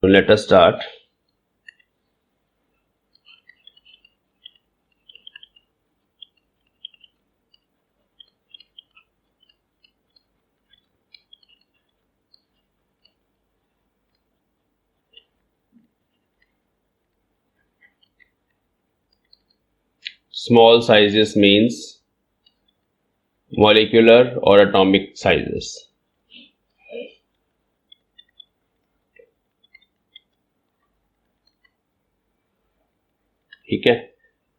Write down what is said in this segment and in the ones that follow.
So let us start. Small sizes means molecular or atomic sizes. ठीक है,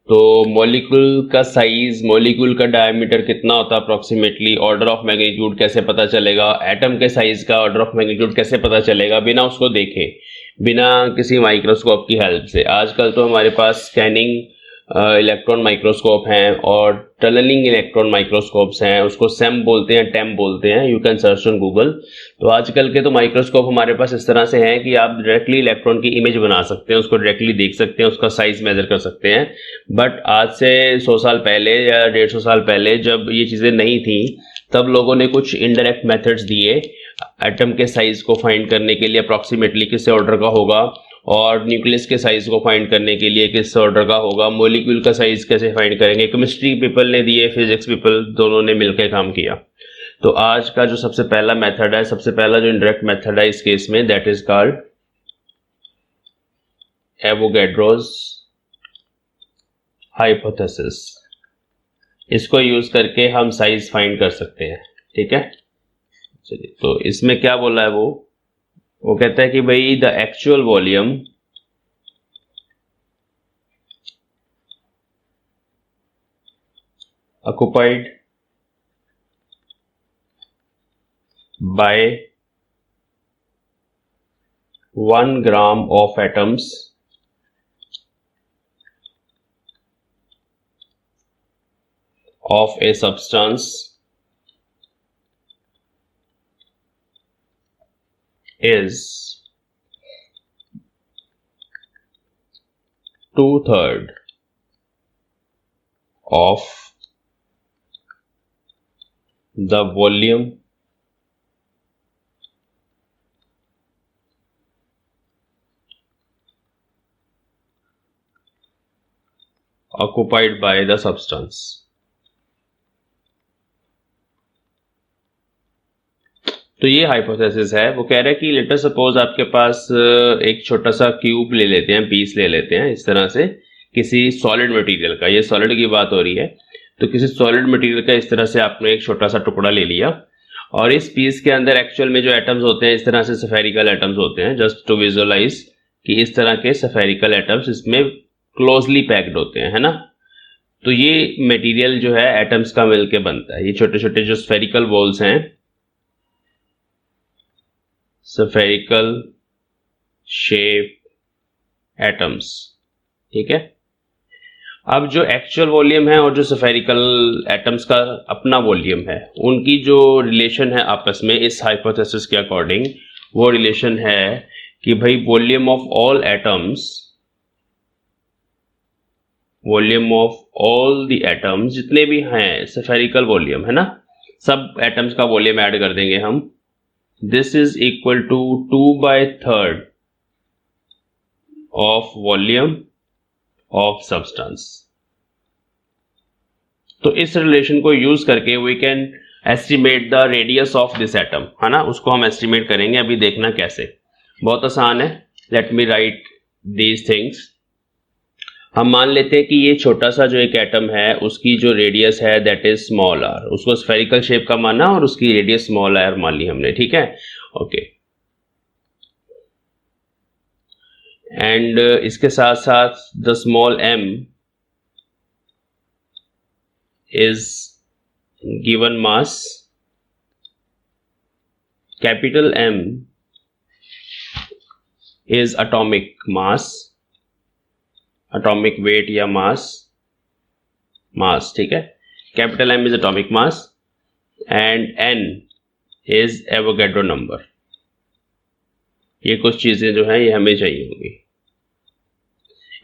तो molecule का साइज, मॉलिक्यूल का डायमीटर कितना होता है अप्रोक्सीमेटली, ऑर्डर ऑफ मैग्नीट्यूड कैसे पता चलेगा, एटम के साइज का ऑर्डर ऑफ मैग्नीट्यूड कैसे पता चलेगा बिना उसको देखे, बिना किसी माइक्रोस्कोप की हेल्प से। आजकल तो हमारे पास स्कैनिंग इलेक्ट्रॉन माइक्रोस्कोप हैं और टनलिंग इलेक्ट्रॉन माइक्रोस्कोप्स हैं, उसको सेम बोलते हैं, टेम बोलते हैं, you can search on Google. तो आजकल के तो माइक्रोस्कोप हमारे पास इस तरह से हैं कि आप डायरेक्टली इलेक्ट्रॉन की इमेज बना सकते हैं, उसको डायरेक्टली देख सकते हैं, उसका साइज मेजर कर सकते हैं। बट आज से 100 साल पहले या 150 साल पहले जब ये चीज़ें नहीं थी, तब लोगों ने कुछ इनडायरेक्ट मेथड्स दिए एटम के साइज को फाइंड करने के लिए, अप्रॉक्सीमेटली किस ऑर्डर का होगा, और न्यूक्लियस के साइज को फाइंड करने के लिए किस ऑर्डर का होगा, मॉलिक्यूल का साइज कैसे फाइंड करेंगे। केमिस्ट्री पीपल ने दिए, फिजिक्स पीपल, दोनों ने मिलकर काम किया। तो आज का जो सबसे पहला मेथड है, सबसे पहला जो इनडायरेक्ट मेथड है इस केस में, that is called Avogadro's hypothesis. इसको यूज करके हम साइज फाइंड कर सकते हैं। ठीक है, चलिए, तो इसमें क्या बोला है वो कहता है कि भाई the actual volume occupied by 1 gram of atoms of a substance is 2/3 of the volume occupied by the substance। तो ये हाइपोथेसिस है। वो कह रहा है कि लेटर सपोज आपके पास एक छोटा सा क्यूब ले लेते हैं, पीस ले लेते हैं इस तरह से किसी सॉलिड मटेरियल का, ये सॉलिड की बात हो रही है, तो किसी सॉलिड मटेरियल का इस तरह से आपने एक छोटा सा टुकड़ा ले लिया, और इस पीस के अंदर एक्चुअल में जो एटम्स होते हैं इस तरह से स्फेरिकल एटम्स होते हैं। जस्ट टू विजुअलाइज कि इस तरह के स्फेरिकल एटम्स इसमें क्लोजली पैक्ड होते हैं, है ना। तो ये मटेरियल जो है एटम्स का मिलके बनता है। ये छोटे छोटे जो स्फेरिकल बॉल्स हैं, स्फेरिकल शेप एटम्स। ठीक है, अब जो एक्चुअल वॉल्यूम है और जो स्फेरिकल एटम्स का अपना वॉल्यूम है, उनकी जो रिलेशन है आपस में इस हाइपोथेसिस के अकॉर्डिंग, वो रिलेशन है कि भाई volume of all atoms, volume of all the atoms जितने भी हैं, स्फेरिकल वॉल्यूम है ना, सब एटम्स का वॉल्यूम ऐड कर देंगे हम, this is equal to 2/3 of volume of substance. तो इस रिलेशन को यूज करके we can estimate the radius of this atom, है ना, उसको हम एस्टिमेट करेंगे। अभी देखना कैसे, बहुत आसान है। Let me right these things. हम मान लेते हैं कि ये छोटा सा जो एक एटम है उसकी जो रेडियस है दैट इज स्मॉल आर, उसको स्फेरिकल शेप का माना और उसकी रेडियस स्मॉल आर मान ली हमने। ठीक है, ओके। एंड इसके साथ साथ the small m is given mass, capital M is atomic mass, atomic weight या mass, ठीक है। Capital M is atomic mass and N is Avogadro number। ये कुछ चीजें जो है ये हमें चाहिए होंगी।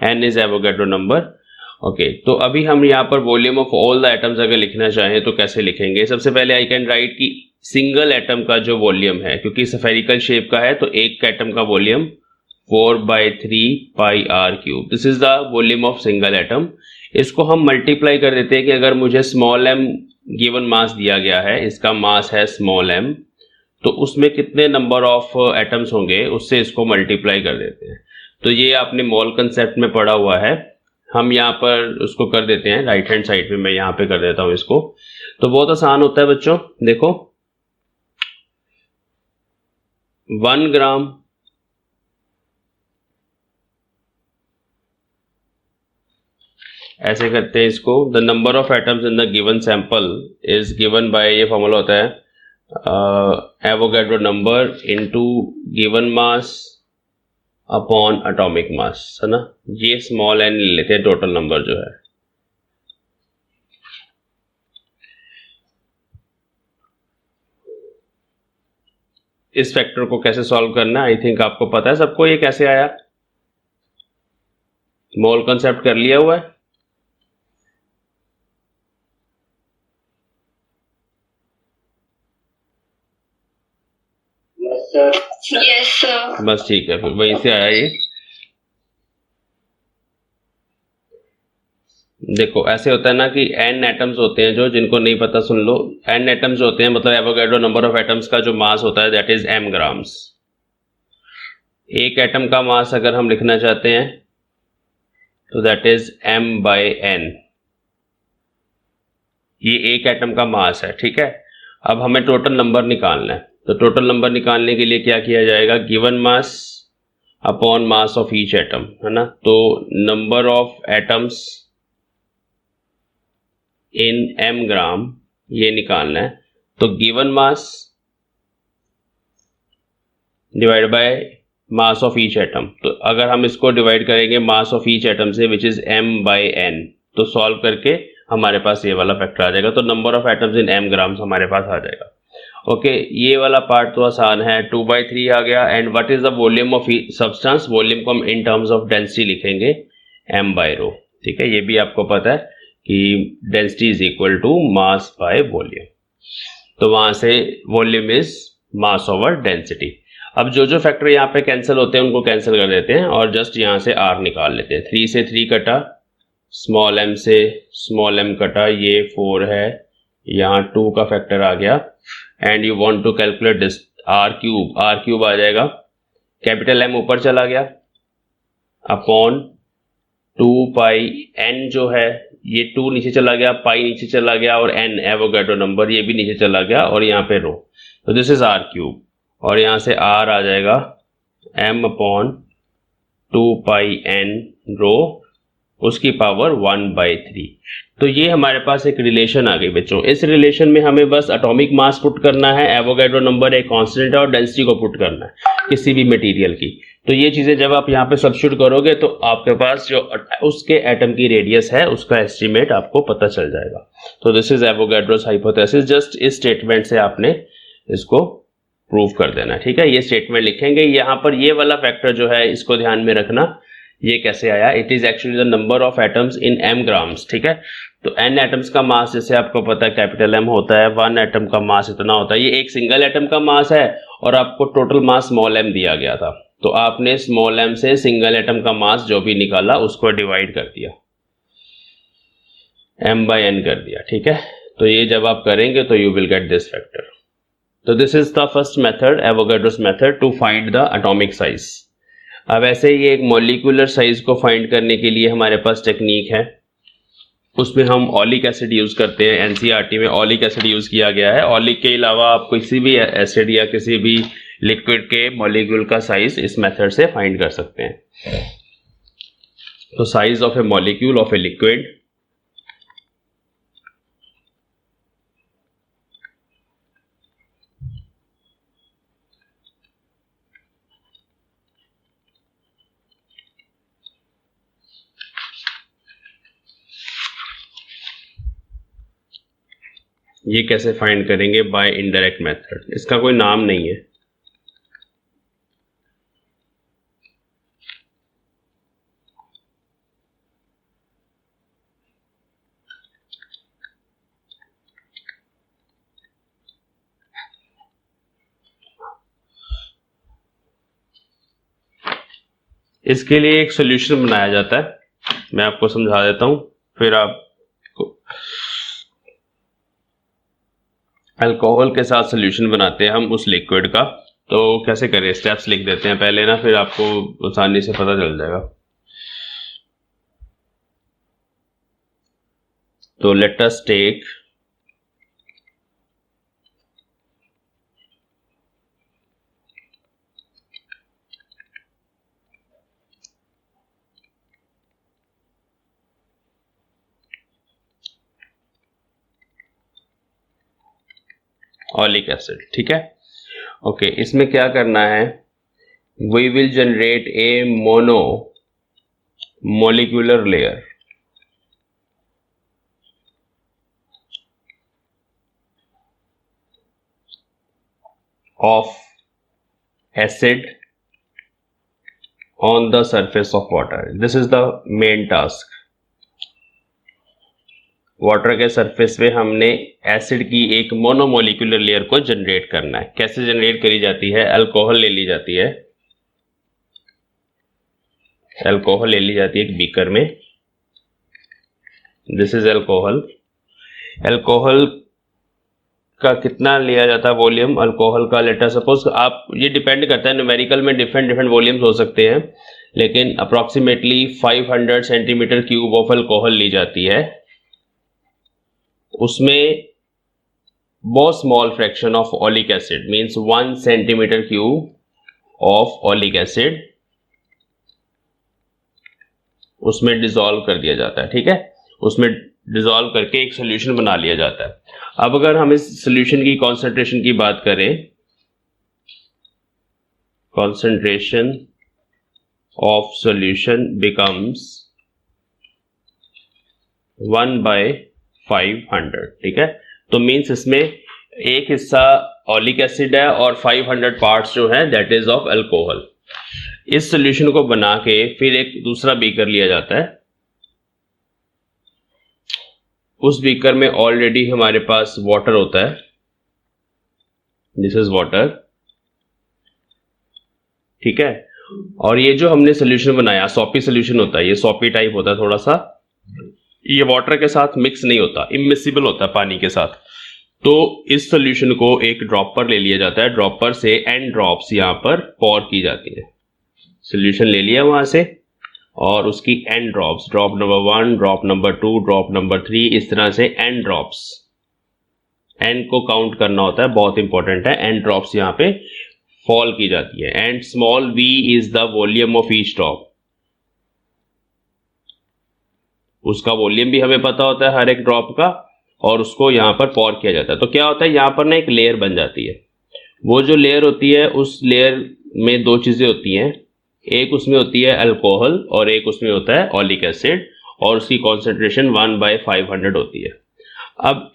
N is Avogadro number। Okay, तो अभी हम यहाँ पर volume of all the atoms अगर लिखना चाहें तो कैसे लिखेंगे। सबसे पहले आई कैन राइट कि सिंगल एटम का जो वॉल्यूम है, क्योंकि स्फेरिकल शेप का है तो एक एटम का volume 4/3 pi r cube. This is the volume of single atom. इसको हम मल्टीप्लाई कर देते हैं कि अगर मुझे स्मॉल एम गिवन मास दिया गया है, इसका मास है स्मॉल एम, तो उसमें कितने नंबर ऑफ एटम्स होंगे उससे इसको मल्टीप्लाई कर देते हैं। तो ये आपने मोल कंसेप्ट में पढ़ा हुआ है। हम यहाँ पर उसको कर देते हैं राइट हैंड साइड पे, मैं यहाँ पे कर देता हूँ इसको। तो बहुत आसान होता है बच्चों, देखो 1 ग्राम ऐसे करते हैं इसको। The number of atoms in the given sample is given by, ये फॉर्मूला होता है Avogadro number into given mass upon atomic mass, है ना। ये स्मॉल एन ले लेते हैं टोटल नंबर जो है। इस फैक्टर को कैसे सॉल्व करना है आई थिंक आपको पता है सबको, ये कैसे आया। मोल कंसेप्ट कर लिया हुआ है। Yes sir. बस ठीक है, फिर वहीं से आया ये। देखो ऐसे होता है ना कि n एटम्स होते हैं, जो जिनको नहीं पता सुन लो। n एटम्स होते हैं मतलब एवोगैड्रो नंबर ऑफ एटम्स का जो मास होता है दैट इज m ग्राम्स। एक एटम का मास अगर हम लिखना चाहते हैं तो दैट इज m/n। ये एक एटम का मास है, ठीक है। अब हमें टोटल नंबर निकालना है, तो टोटल नंबर निकालने के लिए क्या किया जाएगा, given mass upon mass of each atom, है ना। तो number of atoms in m ग्राम ये निकालना है। तो given mass divide by mass of each atom. तो अगर हम इसको डिवाइड करेंगे मास ऑफ ईच एटम से विच इज m/n, तो सॉल्व करके हमारे पास ये वाला फैक्टर आ जाएगा। तो number of atoms in m grams हमारे पास आ जाएगा। ओके, ये वाला पार्ट तो आसान है, 2/3 आ गया। And what is the volume of substance, volume को हम इन टर्म्स ऑफ डेंसिटी लिखेंगे m/ρ, ठीक है। ये भी आपको पता है कि density is equal to mass by volume. तो वहां से volume is mass over density. अब जो जो फैक्टर यहाँ पे कैंसिल होते हैं उनको कैंसिल कर देते हैं और जस्ट यहाँ से r निकाल लेते हैं। 3 से 3 कटा, स्मॉल m से स्मॉल m कटा, ये 4 है, यहाँ 2 का फैक्टर आ गया। And you want to calculate this r cube आ जाएगा। कैपिटल M ऊपर चला गया अपॉन 2 पाई n जो है, ये 2 नीचे चला गया, पाई नीचे चला गया, और n एवोगैड्रो नंबर ये भी नीचे चला गया, और यहाँ पे रो। तो दिस इज r क्यूब, और यहाँ से r आ जाएगा m अपॉन 2 पाई n रो उसकी पावर 1/3। तो ये हमारे पास एक रिलेशन आ गई बच्चों। इस रिलेशन में हमें बस एटॉमिक मास पुट करना है, एवोगैड्रो नंबर एक कांस्टेंट है, और डेंसिटी को पुट करना है किसी भी मटेरियल की। तो ये चीजें जब आप यहाँ पे सब्स्टिट्यूट करोगे तो आपके पास जो उसके एटम की रेडियस है उसका एस्टिमेट आपको पता चल जाएगा। तो this is Avogadro's hypothesis. Just इस स्टेटमेंट से आपने इसको प्रूव कर देना, ठीक है। ये स्टेटमेंट लिखेंगे। यहाँ पर ये वाला फैक्टर जो है इसको ध्यान में रखना, ये कैसे आया। It is actually the number of atoms in m grams, ठीक है। तो n एटम्स का मास जैसे आपको पता है कैपिटल M होता है, 1 एटम का मास इतना होता है। ये एक सिंगल एटम का मास है और आपको टोटल मास स्मॉल m दिया गया था, तो आपने स्मॉल m से सिंगल एटम का मास जो भी निकाला उसको डिवाइड कर दिया, m/n कर दिया, ठीक है। तो ये जब आप करेंगे तो you will get this factor. तो this is the first method, Avogadro's method to find the atomic size. अब ऐसे ये एक मॉलिक्यूलर साइज को फाइंड करने के लिए हमारे पास टेक्निक है, उसमें हम ऑलिक एसिड यूज करते हैं। एनसीईआरटी में ऑलिक एसिड यूज किया गया है। ऑलिक के अलावा आप किसी भी एसिड या किसी भी लिक्विड के मॉलिक्यूल का साइज इस मेथड से फाइंड कर सकते हैं। तो size of A molecule of a liquid, ये कैसे फाइंड करेंगे, बाय इनडायरेक्ट मेथड। इसका कोई नाम नहीं है, इसके लिए एक सॉल्यूशन बनाया जाता है, मैं आपको समझा देता हूं, फिर आप अल्कोहल के साथ सॉल्यूशन बनाते हैं हम उस लिक्विड का। तो कैसे करें, स्टेप्स लिख देते हैं पहले ना, फिर आपको आसानी से पता चल जाएगा। तो let us take oleic acid, ठीक है। ओके, इसमें क्या करना है, we will generate a mono molecular layer of acid on the surface of water. This is the main task. Water के सरफेस पे हमने एसिड की एक मोनोमोलिकुलर लेयर को जनरेट करना है। कैसे जनरेट करी जाती है, अल्कोहल ले ली जाती है, अल्कोहल ले ली जाती है एक बीकर में। This is alcohol. अल्कोहल का कितना लिया जाता है वॉल्यूम अल्कोहल का, लेटर सपोज आप, ये डिपेंड करता है, न्यूमेरिकल में डिफरेंट वॉल्यूम्स हो सकते हैं, लेकिन approximately 500 centimetre cube of alcohol ली जाती है। उसमें बहुत small fraction of oleic acid means 1 centimetre cube of oleic acid उसमें डिसॉल्व कर दिया जाता है, ठीक है। उसमें डिसॉल्व करके एक सॉल्यूशन बना लिया जाता है। अब अगर हम इस सॉल्यूशन की कॉन्सेंट्रेशन की बात करें, कॉन्सेंट्रेशन ऑफ सॉल्यूशन बिकम्स 1/500, ठीक है। तो मींस इसमें एक हिस्सा ओलिक एसिड है और 500 पार्ट्स जो है दैट इज ऑफ अल्कोहल। इस सॉल्यूशन को बना के फिर एक दूसरा बीकर लिया जाता है। उस बीकर में ऑलरेडी हमारे पास वाटर होता है, दिस इज वाटर, ठीक है। और ये जो हमने सॉल्यूशन बनाया सॉपी सॉल्यूशन होता है, ये सॉपी टाइप होता है थोड़ा सा, ये वाटर के साथ मिक्स नहीं होता, इमिसिबल होता है पानी के साथ। तो इस सॉल्यूशन को एक ड्रॉपर ले लिया जाता है, ड्रॉपर से एन ड्रॉप्स यहां पर पॉर की जाती है। सॉल्यूशन ले लिया वहां से और उसकी n drops, drop number 1, drop number 2, drop number 3, इस तरह से एन ड्रॉप्स, एन को काउंट करना होता है, बहुत इंपॉर्टेंट है। एन ड्रॉप्स यहाँ पे फॉल की जाती है and small v is the volume of each drop. उसका वॉल्यूम भी हमें पता होता है हर एक ड्रॉप का, और उसको यहाँ पर पॉर किया जाता है। तो क्या होता है, यहाँ पर ना एक लेयर बन जाती है। वो जो लेयर होती है उस लेयर में दो चीजें होती हैं, एक उसमें होती है अल्कोहल और एक उसमें होता है ओलिक एसिड, और उसकी कॉन्सेंट्रेशन 1/500 होती है। अब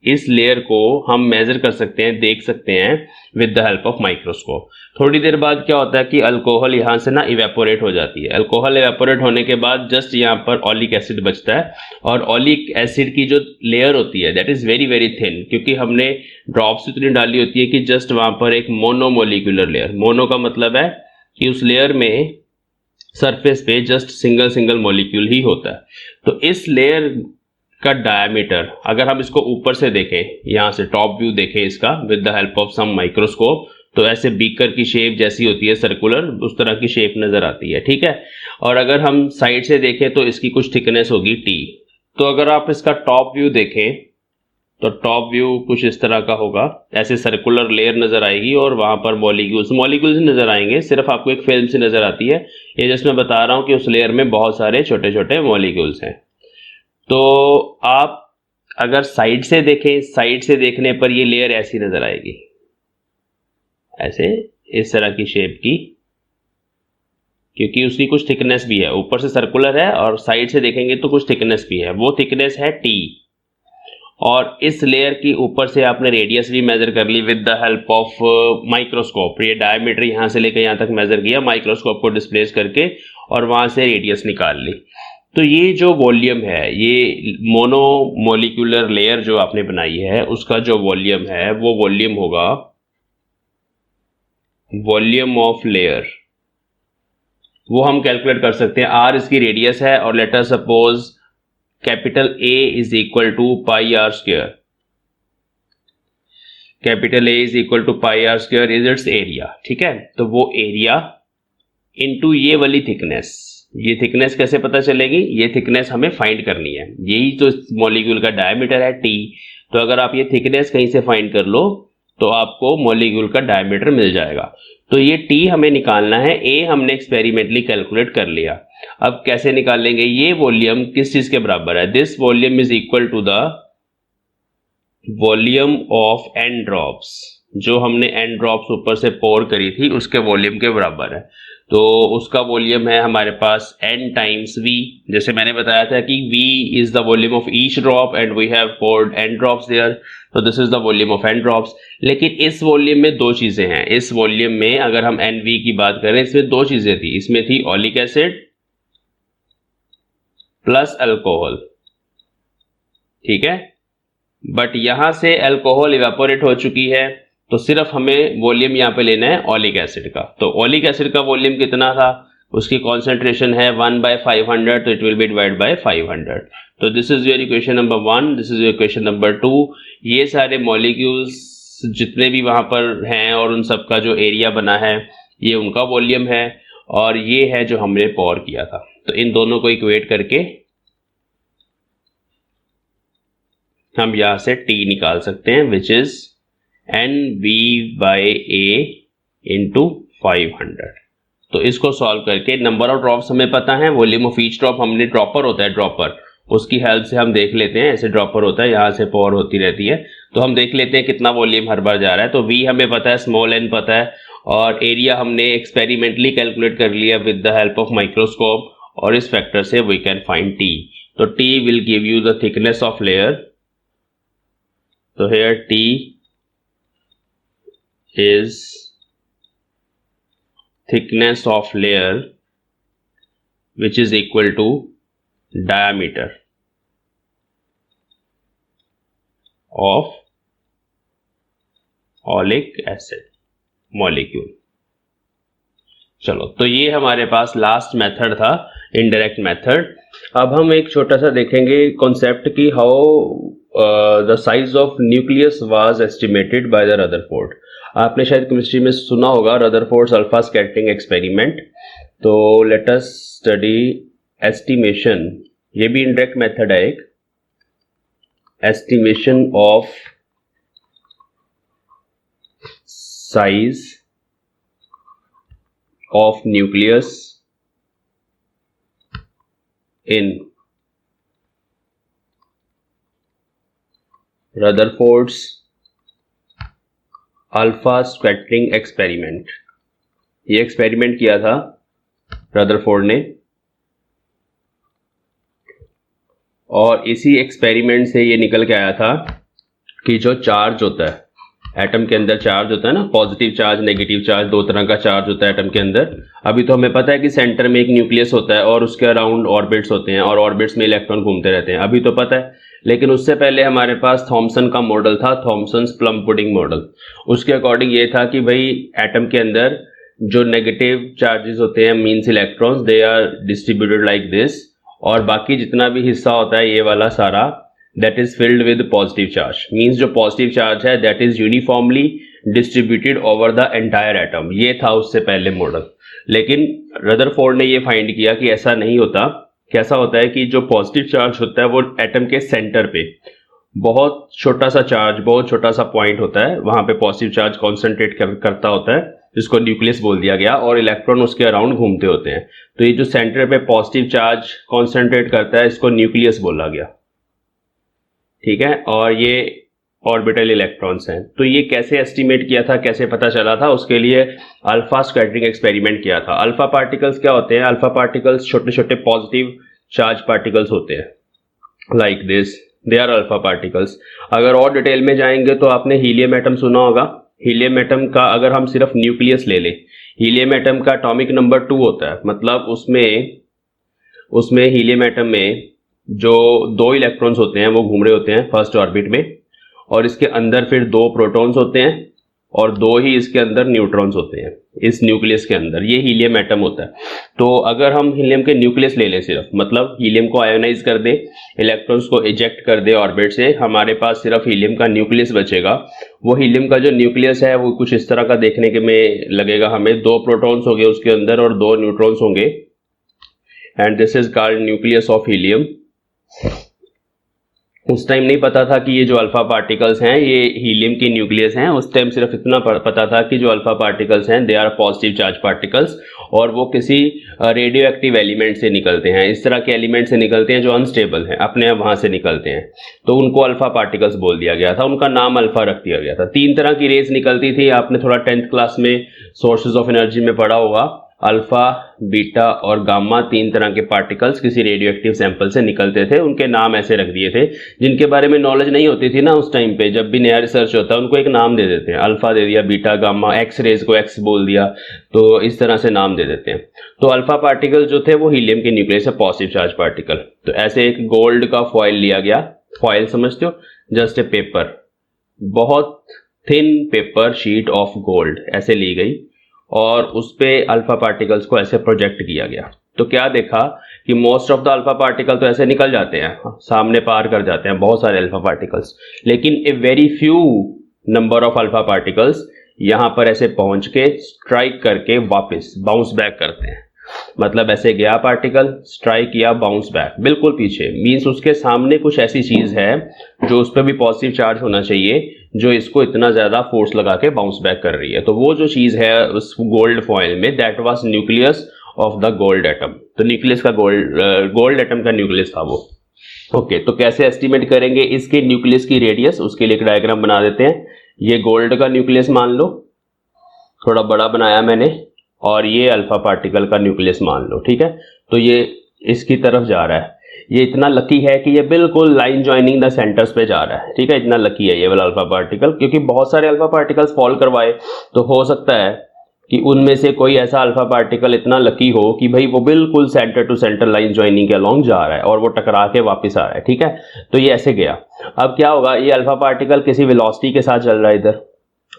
इस लेयर को हम मेजर कर सकते हैं, देख सकते हैं with the help of microscope. थोड़ी देर बाद क्या होता है कि अल्कोहल यहाँ से ना इवेपोरेट हो जाती है। अल्कोहल इवेपोरेट होने के बाद जस्ट यहाँ पर ओलिक एसिड बचता है, और ओलिक एसिड की जो लेयर होती है that is very very thin, क्योंकि हमने ड्रॉप्स इतनी डाली होती है कि जस्ट वहां पर एक मोनोमोलिकुलर लेयर, मोनो का मतलब है कि उस लेयर में सरफेस पे जस्ट सिंगल मॉलिक्यूल ही होता है। तो इस लेयर का डायमीटर, अगर हम इसको ऊपर से देखें, यहां से टॉप व्यू देखें इसका with the help of some microscope, तो ऐसे बीकर की शेप जैसी होती है सर्कुलर, उस तरह की शेप नजर आती है, ठीक है। और अगर हम साइड से देखें तो इसकी कुछ थिकनेस होगी t। तो अगर आप इसका टॉप व्यू देखें तो टॉप व्यू कुछ इस तरह का होगा, ऐसे सर्कुलर लेयर नजर आएगी और वहां पर मॉलिक्यूल्स नजर आएंगे, सिर्फ आपको एक फिल्म से नजर आती है। ये जैसे मैं बता रहा हूं कि उस लेयर में बहुत सारे छोटे छोटे मॉलिक्यूल्स हैं। तो आप अगर साइड से देखें, साइड से देखने पर ये लेयर ऐसी नजर आएगी, ऐसे इस तरह की शेप की, क्योंकि उसकी कुछ थिकनेस भी है, ऊपर से सर्कुलर है और साइड से देखेंगे तो कुछ थिकनेस भी है, वो थिकनेस है t। और इस लेयर की ऊपर से आपने रेडियस भी मेजर कर ली with the help of microscope. ये डायमीटर यहां से लेकर यहां तक मेजर किया माइक्रोस्कोप को डिस्प्लेस करके, और वहां से रेडियस निकाल ली। तो ये जो वॉल्यूम है, ये मोनोमोलिकुलर लेयर जो आपने बनाई है उसका जो वॉल्यूम है वो वॉल्यूम होगा वॉल्यूम ऑफ लेयर वो हम कैलकुलेट कर सकते हैं। आर इसकी रेडियस है और let us suppose capital a is equal to pi r square, capital a is equal to pi r square is its area. ठीक है, तो वो एरिया इनटू ये वाली थिकनेस, ये थिकनेस कैसे पता चलेगी, ये थिकनेस हमें फाइंड करनी है, यही तो मॉलिक्यूल का डायमीटर है टी। तो अगर आप ये थिकनेस कहीं से फाइंड कर लो तो आपको मॉलिक्यूल का डायमीटर मिल जाएगा। तो ये टी हमें निकालना है, ए हमने एक्सपेरिमेंटली कैलकुलेट कर लिया। अब कैसे निकालेंगे, ये वॉल्यूम किस चीज के बराबर है, this volume is equal to the volume of n drops, जो हमने एन ड्रॉप्स ऊपर से पोर करी थी उसके वॉल्यूम के बराबर है। तो उसका वॉल्यूम है हमारे पास n टाइम्स v, जैसे मैंने बताया था कि v is the volume of each drop and we have poured n drops there, तो this is the volume of n drops. लेकिन इस वॉल्यूम में दो चीजें हैं, इस वॉल्यूम में अगर हम nv की बात करें इसमें दो चीजें थी, इसमें थी ओलिक एसिड प्लस अल्कोहल। ठीक है, बट यहां से अल्कोहल इवेपोरेट हो चुकी है, तो सिर्फ हमें वॉल्यूम यहाँ पे लेना है ओलिक एसिड का। तो ओलिक एसिड का वॉल्यूम कितना था, उसकी कॉन्सेंट्रेशन है 1/500, तो it will be divide by 500। तो this is your equation number 1, this is your equation number 2। ये सारे मॉलिक्यूल्स जितने भी वहां पर हैं और उन सब का जो एरिया बना है ये उनका वॉल्यूम है, और ये है जो हमने पोर किया था। तो इन दोनों को इक्वेट करके हम यहां से T निकाल सकते हैं, विच इज NV/A इंटू 500। तो इसको सॉल्व करके नंबर ऑफ ड्रॉप्स हमें पता है, वॉल्यूम ऑफ ईच ड्रॉप हमने ड्रॉपर होता है, ड्रॉपर उसकी हेल्प से हम देख लेते हैं, ऐसे ड्रॉपर होता है यहाँ से पोर होती रहती है, तो हम देख लेते हैं कितना वॉल्यूम हर बार जा रहा है। तो V हमें पता है, स्मॉल n पता है, और एरिया हमने एक्सपेरिमेंटली कैलकुलेट कर लिया with the help of microscope, और इस फैक्टर से वी कैन फाइंड T। तो T will give you the thickness of layer. तो here T is thickness of layer which is equal to diameter of oleic acid molecule. चलो, तो ये हमारे पास last method था, इनडायरेक्ट मेथड। अब हम एक छोटा सा देखेंगे कॉन्सेप्ट की, how the size of nucleus was estimated by the Rutherford. आपने शायद केमिस्ट्री में सुना होगा रदरफोर्ड्स अल्फा स्कैटरिंग एक्सपेरिमेंट। तो लेट अस स्टडी एस्टिमेशन, ये भी इनडायरेक्ट मेथड है एक, estimation of size of nucleus in Rutherford's alpha scattering experiment. ये एक्सपेरिमेंट किया था रदरफोर्ड ने, और इसी एक्सपेरिमेंट से ये निकल के आया था कि जो चार्ज होता है एटम के अंदर, चार्ज होता है ना, पॉजिटिव चार्ज नेगेटिव चार्ज, दो तरह का चार्ज होता है एटम के अंदर। अभी तो हमें पता है कि सेंटर में एक न्यूक्लियस होता है और उसके अराउंड ऑर्बिट्स होते हैं, और ऑर्बिट्स में इलेक्ट्रॉन घूमते रहते हैं, अभी तो पता है। लेकिन उससे पहले हमारे पास थॉमसन का मॉडल था, थॉमसन्स प्लम पुडिंग मॉडल। उसके अकॉर्डिंग ये था कि भाई एटम के अंदर जो नेगेटिव चार्जेस होते हैं, means electrons, they are distributed like this, और बाकी जितना भी हिस्सा होता है ये वाला सारा, that is filled with positive charge, means जो positive charge है that is uniformly distributed over the entire atom। ये था उससे पहले मॉडल। लेकिन रदरफोर्ड ने ये फाइंड किया कि ऐसा नहीं होता। कैसा होता है कि जो पॉजिटिव चार्ज होता है वो एटम के सेंटर पे बहुत छोटा सा चार्ज, बहुत छोटा सा पॉइंट होता है, वहां पे पॉजिटिव चार्ज कॉन्सेंट्रेट करता होता है, जिसको न्यूक्लियस बोल दिया गया, और इलेक्ट्रॉन उसके अराउंड घूमते होते हैं। तो ये जो सेंटर पे पॉजिटिव चार्ज कॉन्सेंट्रेट करता है इसको न्यूक्लियस बोला गया। ठीक है, और ये ऑर्बिटल इलेक्ट्रॉन्स हैं। तो ये कैसे एस्टिमेट किया था, कैसे पता चला था, उसके लिए अल्फा स्कैटरिंग एक्सपेरिमेंट किया था। अल्फा पार्टिकल्स क्या होते हैं, अल्फा पार्टिकल्स छोटे छोटे पॉजिटिव चार्ज पार्टिकल्स होते हैं, like this, they are alpha particles. अगर और डिटेल में जाएंगे तो आपने हीलियम एटम सुना होगा। हीलियम एटम का अगर हम सिर्फ न्यूक्लियस ले लें, हीलियम एटम का एटॉमिक नंबर 2 होता है, मतलब उसमें हीलियम एटम में जो 2 इलेक्ट्रॉन्स होते हैं वो घूम रहे होते हैं फर्स्ट ऑर्बिट में, और इसके अंदर फिर 2 प्रोटॉन्स होते हैं और 2 ही इसके अंदर न्यूट्रॉन्स होते हैं इस न्यूक्लियस के अंदर, ये हीलियम एटम होता है। तो अगर हम हीलियम के न्यूक्लियस ले लें सिर्फ, मतलब हीलियम को आयोनाइज कर दे, इलेक्ट्रॉन्स को इजेक्ट कर दे ऑर्बिट से, हमारे पास सिर्फ हीलियम का न्यूक्लियस बचेगा। वो हीलियम का जो न्यूक्लियस है वो कुछ इस तरह का देखने के में लगेगा हमें, 2 प्रोटॉन्स होंगे उसके अंदर और 2 न्यूट्रॉन्स होंगे, and this is called nucleus of helium. उस टाइम नहीं पता था कि ये जो अल्फा पार्टिकल्स हैं ये हीलियम की न्यूक्लियस हैं। उस टाइम सिर्फ इतना पता था कि जो अल्फा पार्टिकल्स हैं they are positive charge particles, और वो किसी रेडियो एक्टिव एलिमेंट से निकलते हैं, इस तरह के एलिमेंट से निकलते हैं जो अनस्टेबल हैं, अपने आप वहां से निकलते हैं, तो उनको अल्फा पार्टिकल्स बोल दिया गया था, उनका नाम अल्फा रख दिया गया था। 3 तरह की रेज निकलती थी, आपने थोड़ा 10th क्लास में सोर्सेज ऑफ एनर्जी में पढ़ा होगा। अल्फा, बीटा और गामा 3 तरह के पार्टिकल्स किसी रेडियो एक्टिव सैंपल से निकलते थे, उनके नाम ऐसे रख दिए थे। जिनके बारे में नॉलेज नहीं होती थी ना उस टाइम पे, जब भी नया रिसर्च होता है उनको एक नाम दे देते हैं, अल्फा दे दिया, बीटा, गामा, एक्स रेज को एक्स बोल दिया, तो इस तरह से नाम दे देते हैं। तो अल्फा पार्टिकल जो थे वो हीलियम के न्यूक्लियस है, पॉजिटिव चार्ज पार्टिकल। तो ऐसे एक गोल्ड का फॉइल लिया गया, फॉइल समझते हो, जस्ट ए पेपर, बहुत thin paper sheet of gold ऐसे ली गई, और उस पे अल्फा पार्टिकल्स को ऐसे प्रोजेक्ट किया गया। तो क्या देखा कि most of the alpha particle तो ऐसे निकल जाते हैं, सामने पार कर जाते हैं बहुत सारे अल्फा पार्टिकल्स, लेकिन a very few number of alpha particles यहां पर ऐसे पहुंच के स्ट्राइक करके वापस बाउंस बैक करते हैं। मतलब ऐसे गया पार्टिकल, स्ट्राइक किया, बाउंस बैक, बिल्कुल पीछे, मींस उसके सामने कुछ ऐसी चीज है जो उस पर भी पॉजिटिव चार्ज होना चाहिए, जो इसको इतना ज्यादा फोर्स लगा के बाउंस बैक कर रही है। तो वो जो चीज है उस गोल्ड फॉइल में, that was nucleus of the gold atom. तो न्यूक्लियस का गोल्ड एटम का न्यूक्लियस था वो। ओके, तो कैसे एस्टिमेट करेंगे इसके न्यूक्लियस की रेडियस, उसके लिए एक डायग्राम बना देते हैं। ये गोल्ड का न्यूक्लियस मान लो, थोड़ा बड़ा बनाया मैंने, और ये अल्फा पार्टिकल का न्यूक्लियस मान लो, ठीक है। तो ये इसकी तरफ जा रहा है, ये इतना लकी है कि ये बिल्कुल लाइन ज्वाइनिंग द सेंटर्स पे जा रहा है, ठीक है, इतना लकी है ये वाला अल्फा पार्टिकल, क्योंकि बहुत सारे अल्फा पार्टिकल्स फॉल करवाए, तो हो सकता है कि उनमें से कोई ऐसा अल्फा पार्टिकल इतना लकी हो कि भाई वो बिल्कुल centre to centre line joining के अलोंग जा रहा है और वो टकरा के वापस आ रहा है, ठीक है। तो ये ऐसे गया। अब क्या होगा, ये अल्फा पार्टिकल किसी वेलोसिटी के साथ चल रहा है इधर,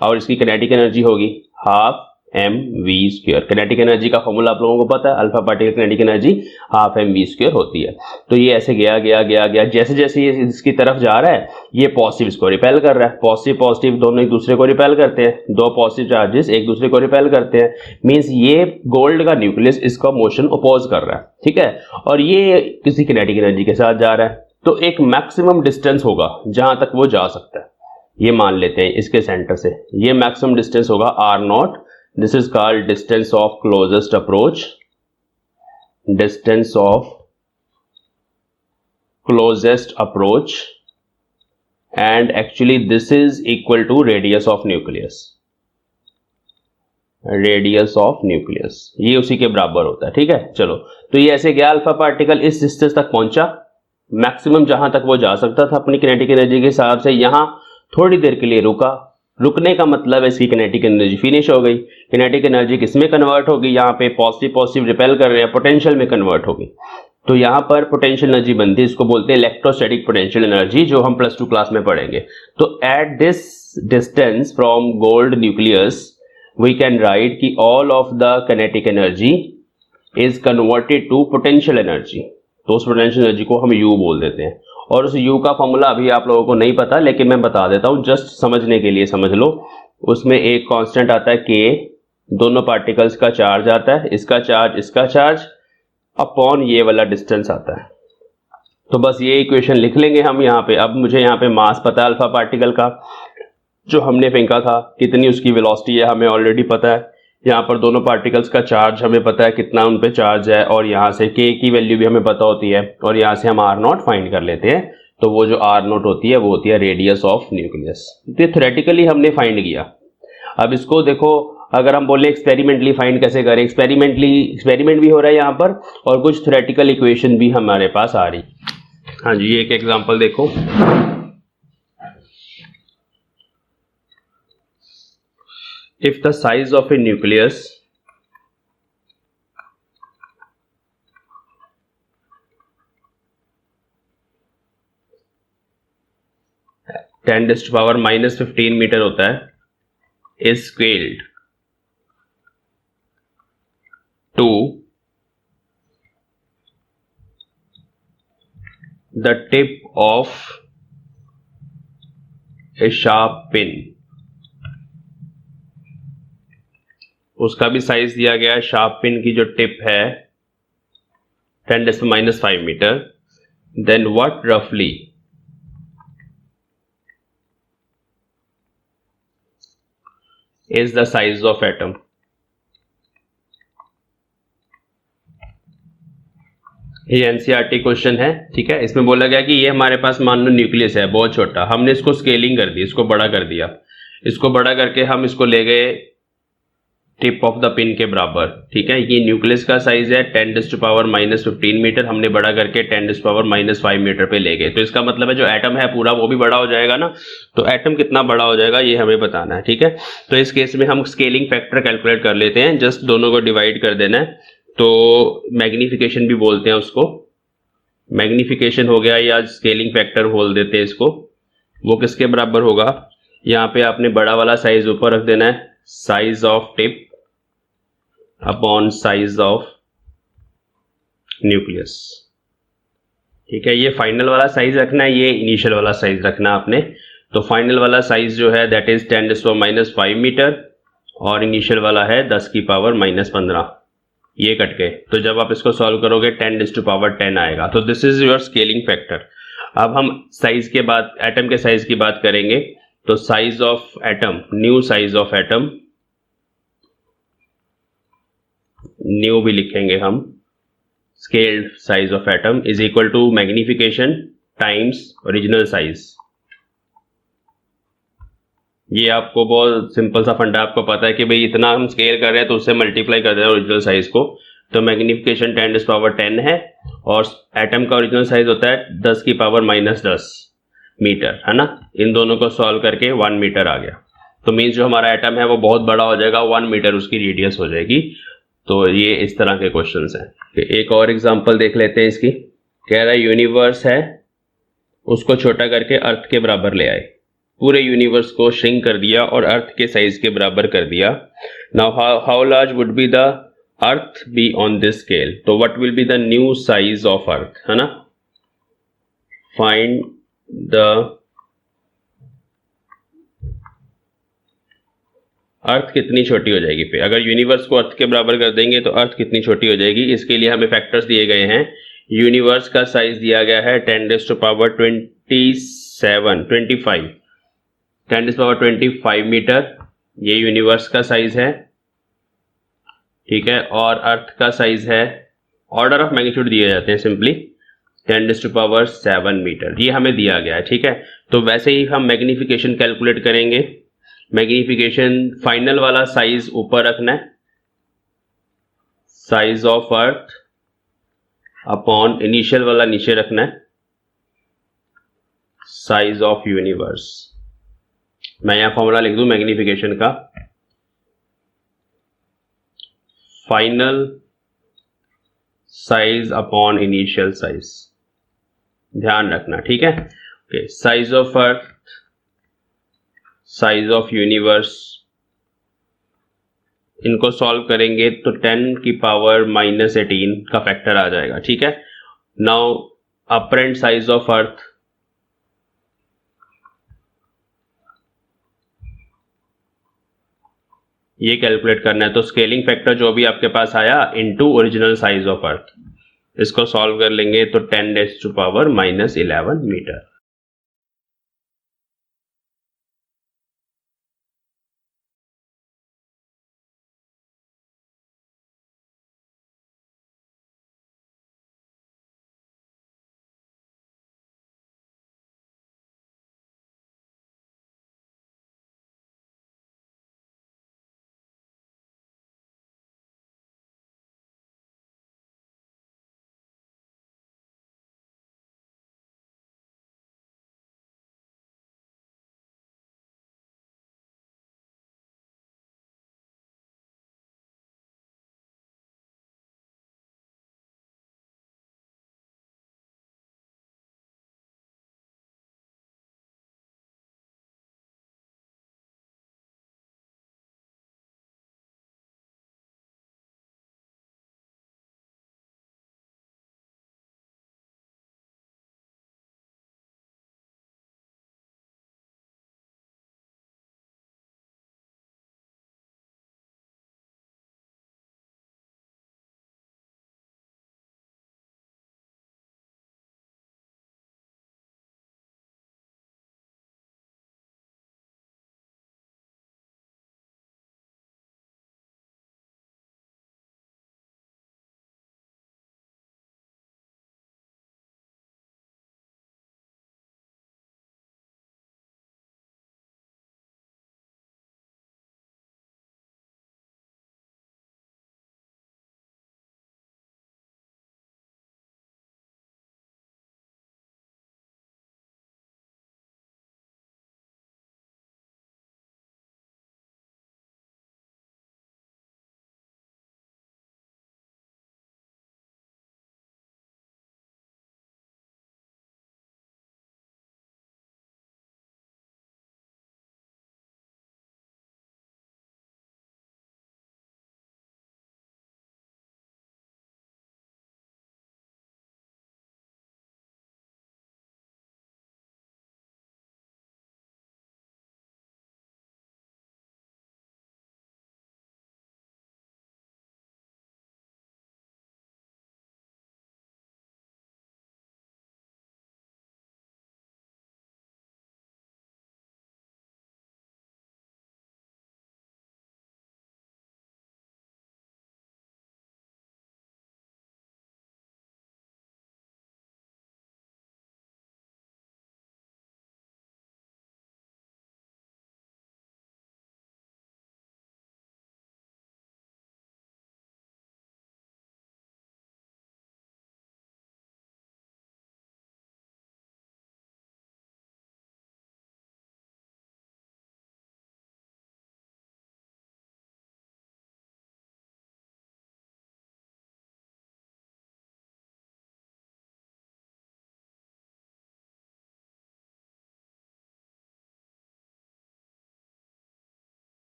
और इसकी किनेटिक एनर्जी होगी हाफ mv²। किनेटिक एनर्जी का फॉर्मूला आप लोगों को पता है, alpha particle kinetic energy half mv² होती है। तो ये ऐसे गया गया गया गया, जैसे जैसे ये इसकी तरफ जा रहा है ये पॉजिटिव इसको रिपेल कर रहा है, पॉजिटिव पॉजिटिव दोनों एक दूसरे को रिपेल करते हैं, 2 पॉजिटिव चार्जेस एक दूसरे को रिपेल करते हैं, मींस ये गोल्ड का न्यूक्लियस इसका मोशन अपोज कर रहा है, ठीक है, और ये किसी किनेटिक एनर्जी के साथ जा रहा है। तो एक मैक्सिमम डिस्टेंस होगा जहां तक वो जा सकता है, ये मान लेते हैं इसके सेंटर से, ये मैक्सिमम डिस्टेंस होगा r0। This is called distance of closest approach, distance of closest approach, and actually this is equal to radius of nucleus, radius of nucleus, ये उसी के बराबर होता है, ठीक है। चलो, तो ये ऐसे गया अल्फा पार्टिकल, इस डिस्टेंस तक पहुंचा, मैक्सिमम जहां तक वो जा सकता था अपनी किनेटिक एनर्जी के हिसाब से, यहां थोड़ी देर के लिए रुका, रुकने का मतलब है इसकी किनेटिक एनर्जी फिनिश हो गई। किनेटिक एनर्जी किसमें कन्वर्ट होगी, यहाँ पे पॉजिटिव पॉजिटिव रिपेल कर रहे हैं, पोटेंशियल में कन्वर्ट होगी। तो यहाँ पर पोटेंशियल एनर्जी बनती है, इसको बोलते हैं इलेक्ट्रोस्टैटिक पोटेंशियल एनर्जी, जो हम +2 क्लास में पढ़ेंगे। तो at this distance from gold nucleus we can write कि all of the kinetic energy is converted to potential energy. तो उस पोटेंशियल एनर्जी को हम U बोल देते हैं, और उस U का फॉर्मूला अभी आप लोगों को नहीं पता, लेकिन मैं बता देता हूं जस्ट समझने के लिए, समझ लो। उसमें एक कांस्टेंट आता है K, दोनों पार्टिकल्स का चार्ज आता है, इसका चार्ज अपॉन ये वाला डिस्टेंस आता है। तो बस ये इक्वेशन लिख लेंगे हम यहाँ पे। अब मुझे यहाँ पे मास पता है अल्फा पार्टिकल का, जो हमने फेंका था, कितनी उसकी वेलोसिटी है हमें ऑलरेडी पता है। यहाँ पर दोनों पार्टिकल्स का चार्ज हमें पता है कितना उन पे चार्ज है, और यहाँ से K की वैल्यू भी हमें पता होती है, और यहाँ से हम R0 फाइंड कर लेते हैं। तो वो जो R0 होती है वो होती है रेडियस ऑफ न्यूक्लियस। तो थ्योरेटिकली हमने फाइंड किया। अब इसको देखो, अगर हम बोले एक्सपेरिमेंटली फाइंड कैसे करें, एक्सपेरिमेंट भी हो रहा है यहाँ पर, और कुछ थ्योरेटिकल इक्वेशन भी हमारे पास आ रही। हाँ जी, ये एक एग्जाम्पल देखो। If the size of a nucleus (10⁻⁻15 metre होता है, is scaled to the tip of a sharp pin, उसका भी साइज दिया गया है, शार्प पिन की जो टिप है 10⁻⁵ मीटर, देन व्हाट रफली is the size of atom. ये एनसीईआरटी क्वेश्चन है, ठीक है। इसमें बोला गया कि ये हमारे पास मान लो न्यूक्लियस है बहुत छोटा, हमने इसको स्केलिंग कर दी, इसको बड़ा कर दिया, इसको बड़ा करके हम इसको ले गए टिप ऑफ द पिन के बराबर, ठीक है। ये न्यूक्लियस का साइज है 10⁻⁻15 मीटर, हमने बड़ा करके 10⁻⁵ मीटर पे ले गए। तो इसका मतलब है जो एटम है पूरा वो भी बड़ा हो जाएगा ना, तो एटम कितना बड़ा हो जाएगा ये हमें बताना है, ठीक है। तो इस केस में हम स्केलिंग फैक्टर कैलकुलेट कर लेते हैं, जस्ट दोनों को डिवाइड कर देना है। तो मैग्निफिकेशन भी बोलते हैं उसको, मैग्निफिकेशन हो गया या स्केलिंग फैक्टर बोल देते हैं इसको। वो किसके बराबर होगा, यहाँ पे आपने बड़ा वाला साइज ऊपर रख देना है, size of tip upon size of nucleus, ठीक है। ये फाइनल वाला साइज रखना है, ये इनिशियल वाला साइज रखना है आपने। तो फाइनल वाला साइज जो है दैट इज 10⁻⁵ मीटर और इनिशियल वाला है 10⁻⁻15, ये कट गए। तो जब आप इसको सॉल्व करोगे 10⁻10 आएगा। तो this is your scaling factor. अब हम साइज के बाद एटम के साइज की बात करेंगे। तो size of atom, new size of atom, new भी लिखेंगे हम, scaled size of atom is equal to magnification times original size. ये आपको बहुत सिंपल सा फंडा आपको पता है कि भाई इतना हम स्केल कर रहे हैं तो उससे मल्टीप्लाई कर देना ओरिजिनल साइज को। तो मैग्निफिकेशन 10⁻10 है और एटम का ओरिजिनल साइज होता है 10⁻⁻10 मीटर, है ना। इन दोनों को सॉल्व करके 1 मीटर आ गया। तो मीन्स जो हमारा एटम है वो बहुत बड़ा हो जाएगा, 1 मीटर उसकी रेडियस हो जाएगी। तो ये इस तरह के क्वेश्चंस हैं। एक और एग्जांपल देख लेते हैं इसकी। कह रहा है यूनिवर्स है, उसको छोटा करके अर्थ के बराबर ले आए। पूरे यूनिवर्स को श्रिंक कर दिया और अर्थ के साइज के बराबर कर दिया। Now how large would be the earth be on this scale. तो what will be the new size of earth, है ना। फाइंड द अर्थ कितनी छोटी हो जाएगी पे, अगर यूनिवर्स को अर्थ के बराबर कर देंगे तो अर्थ कितनी छोटी हो जाएगी। इसके लिए हमें फैक्टर्स दिए गए हैं। यूनिवर्स का साइज दिया गया है 10⁻25 मीटर, ये यूनिवर्स का साइज है, ठीक है। और अर्थ का साइज है, ऑर्डर ऑफ मैग्नीट्यूड दिए जाते हैं सिंपली 10⁻7 मीटर, ये हमें दिया गया है, ठीक है। तो वैसे ही हम मैग्निफिकेशन कैलकुलेट करेंगे। मैग्निफिकेशन फाइनल वाला साइज ऊपर रखना है, size of earth upon initial वाला नीचे रखना है, साइज ऑफ यूनिवर्स। मैं यहां फॉर्मूला लिख दूं मैग्निफिकेशन का, final size upon initial size, ध्यान रखना, ठीक है। Okay, size of earth, size of universe, इनको सॉल्व करेंगे तो 10⁻⁻18 का फैक्टर आ जाएगा, ठीक है। नाउ अपरेंट साइज ऑफ अर्थ, ये कैलकुलेट करना है। तो स्केलिंग फैक्टर जो भी आपके पास आया इनटू ओरिजिनल साइज ऑफ अर्थ, इसको सॉल्व कर लेंगे तो 10⁻11 मीटर।